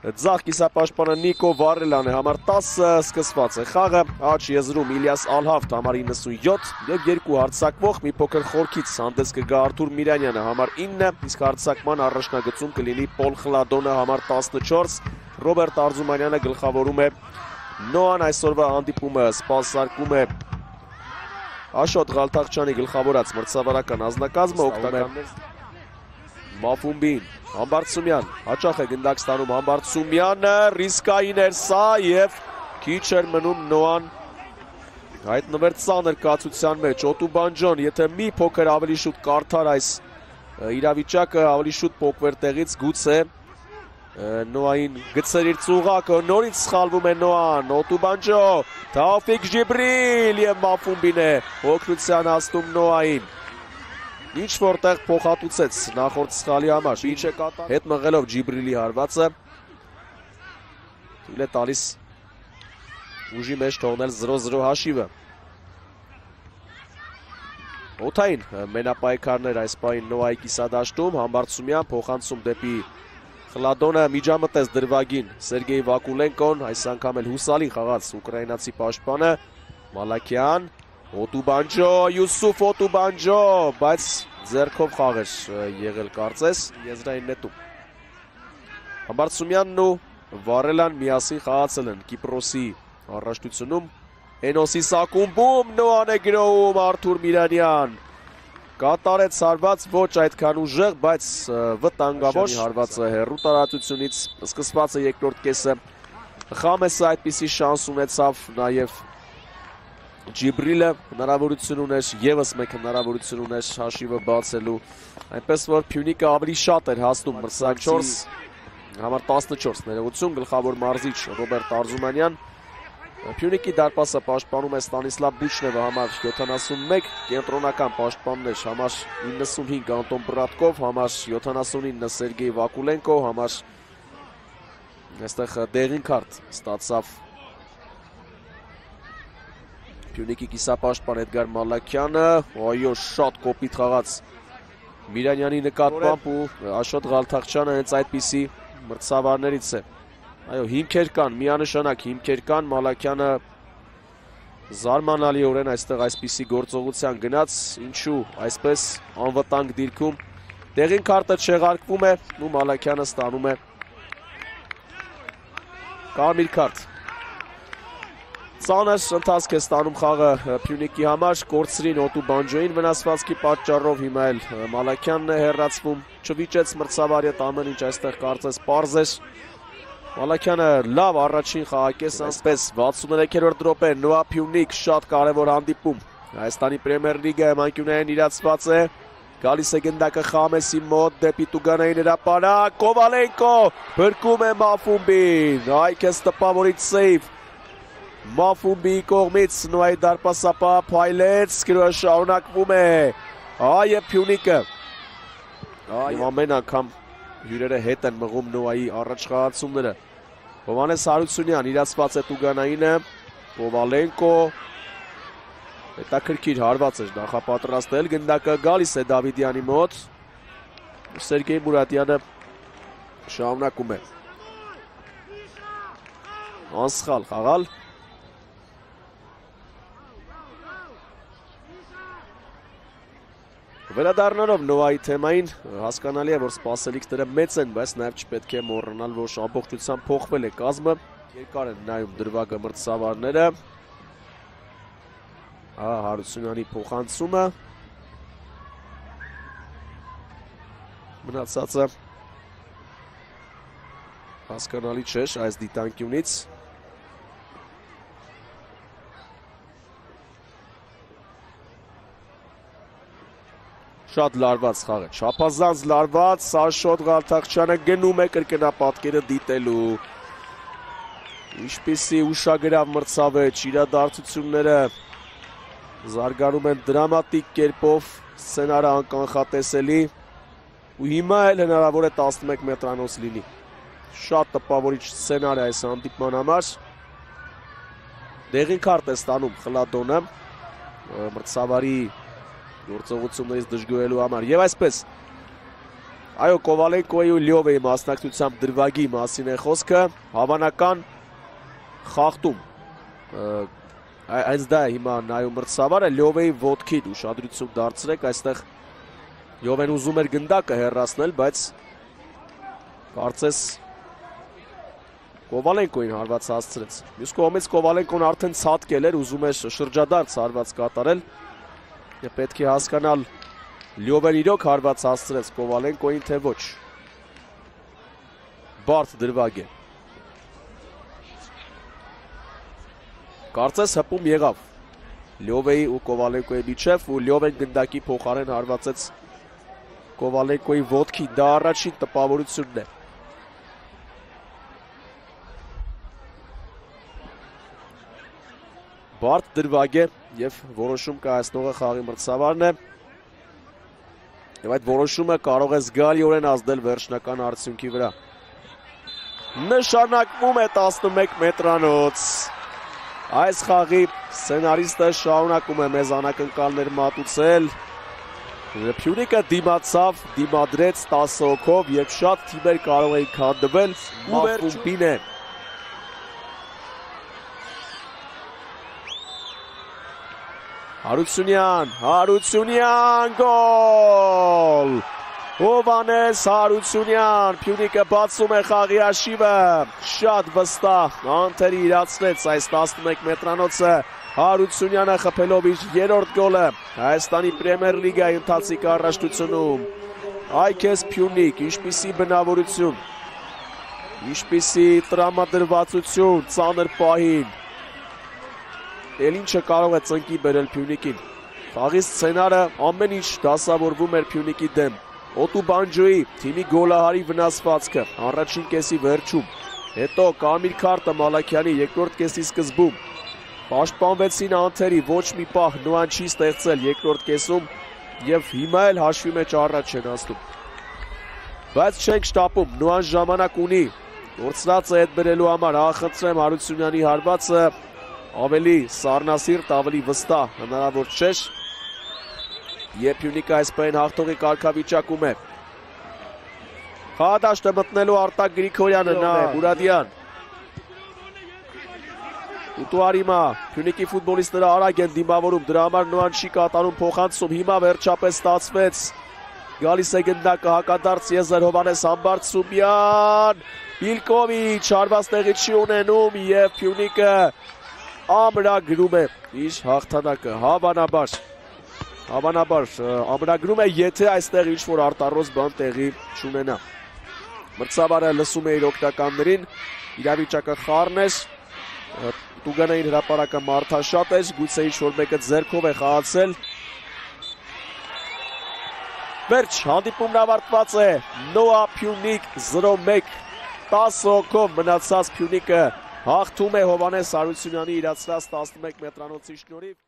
Ձախ կիսապաշտպանը Նիկո Վարելան է, համար 10 սկսված է խաղը, աջ եզրում Իլիաս Ալհավտ համար 97 և երկու հարցակվող մի փոքր խորքից հանդես կգա Արթուր Միրանյանը համար 9, իսկ հարցակման առաջնագծում կլինի Պոլ Խլադոնը համար 14, Ռոբերտ Արզումանյանը գլխավորում է Նոան, այսօրվա հանդիպումը սպասարկում է Աշոտ Ղալթախչյանի գլխավորած մրցավարական ազնակազմը, օգտականներ Մաֆումբին, Համբարձումյան, հաճախ է գնդակ ստանում Համբարձումյանը, ռիսկային էր սա և քիչ էր մնում Նոան հայտնվեր ծանր կացության մեջ, Օտուբանջոն, եթե մի փոքր ավելի շուտ կարդար այս իրավիճակը, ավելի շուտ պոկվեր տեղից, գուցե Նոային գցեր իր ծուղակը, նորից սխալվում է Նոան, Օտուբանջո, Թաուֆիկ Ջիբրիլ և Մաֆումբին է օգնության հասնում Նոային Ինչ որտեղ փոխհատուցեց նախորդ սխալի համար, ինչ է կատար, հետ մղելով Ջիբրիլի հարվածը, թույլ է տալիս ուժի մեջ թողնել 0-0 հաշիվը։ Օթային մենապայքարներ այս պահին Նոայի կիսադաշտում, Համբարձումյան փոխանցում դեպի Խլադոնը միջամտեց դրվագին Սերգեյ Վակուլենկոն, այս անգամ էլ հուսալի խաղաց ուկրաինացի պաշտպանը, Մալաքյան, Օտուբանջո, Յուսուֆ Օտուբանջո, բայց ձեռքով խաղ էր եղել կարծես եզրային նետում։ Համբարձումյանն ու Վարելան միասին խաղացել են Կիպրոսի առաջնությունում, Էնոսի սակումբում Նոան է գրոհում Արթուր Միրանյան, կատարեց հարված ոչ այդքան ուժեղ, բայց վտանգավոր հարվածը հեռու տարածությունից, սկսված է երկրորդ կեսը, Խամեսը այդպիսի շանս ունեցավ նաև Ջիբրիլը հնարավորություն ուներ, ևս մեկ հնարավորություն ուներ հաշիվը բացելու, այնպես որ Փյունիկը ավելի շատ էր հասնում մրցակցի համար 14 ներողություն, գլխավոր մարզիչ Ռոբերտ Արզումանյան, Փյունիկի դարպասը պաշտպանում է Ստանիսլավ Բուչնևը համար 71, կենտրոնական պաշտպաններ համար 95 Անտոն Բրատկով, համար 79 Սերգեյ Վակուլենկո, համար այստեղ դեղին քարտ ստացավ Փյունիկի կիսապաշտպան Էդգար Մալաքյանը, այո, շատ կոպիտ խաղաց Միրանյանի նկատմամբ ու Աշոտ Ղալթախչյանը հենց այդպիսի մրցավարներից է։ Այո, հիմքեր կան, միանշանակ հիմքեր կան, Մալաքյանը զարմանալիորեն այստեղ այսպիսի գործողության գնաց, ինչու այսպես անվտանգ դիրքում տեղին քարտը չեղարկվում է ու Մալաքյանը ստանում է կարմիր քարտ։ Ծանր ընթացք է ստանում խաղը Փյունիկի համար, կորցրին Օտուբանջոյին վնասվածքի պատճառով, հիմա էլ Մալաքյանն է հեռացվում, չվիճեց մրցավարի հետ ամեն ինչ այստեղ կարծես պարզ էր։ Մալաքյանը լավ առաջին խաղակես, ասպես 63-րդ րոպե, Նոա Փյունիկ շատ կարևոր հանդիպում։ Հայաստանի Պրեմիեր լիգը մանկյունային իրացված է, գալիս է գնդակը Խամեսի մոտ, դեպի Տուգանային հրապարակ, Կովալենկո փրկում է Մաֆումբին, այքես տպավորիչ սեյվ Մաֆումբի կողմից Նոայի դարպասապահ փայլեց, գրոհը շարունակվում է, այ Փյունիկը, և ամեն անգամ հյուրերը հետ են մղում Նոայի առաջխաղացումները, Հովհաննես Հարությունյան իրացված է Տուգանայինը, Կովալենկո, հետաքրքիր հարված էր նախապատրաստել, գնդակը գալիս է Դավիդյանի մոտ, Սերգեյ Մուրադյանը շարունակում է անսխալ խաղալ, Վերադառնալով Նոայի թեմային, հասկանալի է, որ սպասելիքները մեծ են, բայց նաև չպետք է մոռանալ, որ ամբողջությամբ փոխվել է կազմը, երկար են նայում դրվագը մրցավարները, Հարությունյանի փոխանցումը, մնացածը հասկանալի չէր այս դիտանկյունից, Շատ լարված խաղը, չափազանց լարված, Աշոտ Ղալթախչյանը գնում է կրկնապատկերը դիտելու, ինչպիսի ուշագրավ մրցավեճ, իրադարձությունները զարգանում են դրամատիկ կերպով, սցենարը անկանխատեսելի ու հիմա էլ հնարավոր է 11 մետրանոց լինի, շատ տպավորիչ սցենար է այս հանդիպման համար, դեղին քարտ է ստանում Խլադոնը, մրցավարի գործողություններից դժգոհելու համար և այսպես Այո, Կովալենկոյի ու Լյովեի մասնակցությամբ դրվագի մասին է խոսքը, հավանական խախտում, այս դա է հիմա նայում մրցավարը, Լյովեի ոտքին ուշադրություն դարձրեք, այստեղ Լյովեն ուզում էր գնդակը հեռացնել, բայց կարծես Կովալենկոին հարված հասցրեց, մյուս կողմից Կովալենկոն արդեն ցատկել էր, ուզում էր շրջադարձ հարված կատարել, պետք է հասկանալ Լյովեն իրոք հարված հասցրեց Կովալենկոին, թե ոչ։ Բարդ դրվագ է։ Կարծես հպում եղավ Լյովեի ու Կովալենկոյի միջև ու Լյովեն գնդակի փոխարեն հարվածեց Կովալենկոյի ոտքի, դա առաջին տպավորությունն է։ Բարդ դրվագ է և որոշում կայացնողը խաղի մրցավարն է։ Եվ այդ որոշումը կարող է զգալիորեն ազդել վերջնական արդյունքի վրա։ Նշանակվում է 11 մետրանոց։ Այս խաղի սցենարիստը շարունակում է մեզ անակնկալներ մատուցել։ Փյունիկը դիմացավ, դիմադրեց 10 հոգով և շատ թիմեր կարող էին քանդվել ու վերջում է։ Հարությունյան, գոլ! Հովանես Հարությունյան, Փյունիկը բացում է խաղի հաշիվը, շատ վստահ անթերի իրացնեց այս 11 մետրանոցը, Հարությունյանը խփելով իր երրորդ գոլը Հայաստանի պրեմիեր լիգայի ընթացիկ առաջնությունում։ Այ քեզ Փյունիկ, ինչպիսի բնավորություն, ինչպիսի տրամադրվածություն, ծանր պահին։ Էլ ինչը կարող է ծնկի բերել Փյունիկին։ Խաղի սցենարը ամեն ինչ դասավորվում էր Փյունիկի դեմ։ Օտուբանջոյի թիմի գոլահարի վնասվածքը առաջին կեսի վերջում, հետո Կարմիր քարտը Մալաքյանի երկրորդ կեսի սկզբում։ Պաշտպանվեցին անթերի, ոչ մի պահ նոան չի ստեղծել երկրորդ կեսում և հիմա էլ հաշվի մեջ առաջ են անցնում։ Բայց չենք շտապում, նոան ժամանակ ունի, կորցրածը հետ բերելու համար, խնդրեմ Հարությունյանի հարվածը ավելի սառնասիրտ, ավելի վստահ հնարավոր չէր, երբ Փյունիկը այս պահին հաղթողի կարգավիճակում է։ Խաղադաշտը մտնելու Արտակ Գրիգորյանը, նա Մուրադյան։ Ուտուարիմա, Փյունիկի ֆուտբոլիստները արագ են դիմավորում, դրա համար նոան չի կատարում փոխանցում, հիմա վերջապես ստացվեց։ Գալիս է գնդակը, հակադարձ եզր Հովանես Համբարձումյան, Իլկովիչ հարված տեղի չի ունենում և Փյունիկը ամրագրում է իր հաղթանակը, հավանաբար ամրագրում է, եթե այստեղ ինչ-որ արտառոց բան տեղի չունենա։ Մրցավարը լսում է իր օգնականներին, իրավիճակը խառն էր, Տուգանային հրապարակը մարդաշատ էր, գուցե ինչ-որ մեկը ձեռքով է խաղացել։ Վերջ, հանդիպումն ավարտված է, Նոա Փյունիկ 0-1, 10 հոգով մնացած Փյունիկը հաղթում է Հովանես Հարությունյանի իրացրած 11 մետրանոցի շնորհիվ։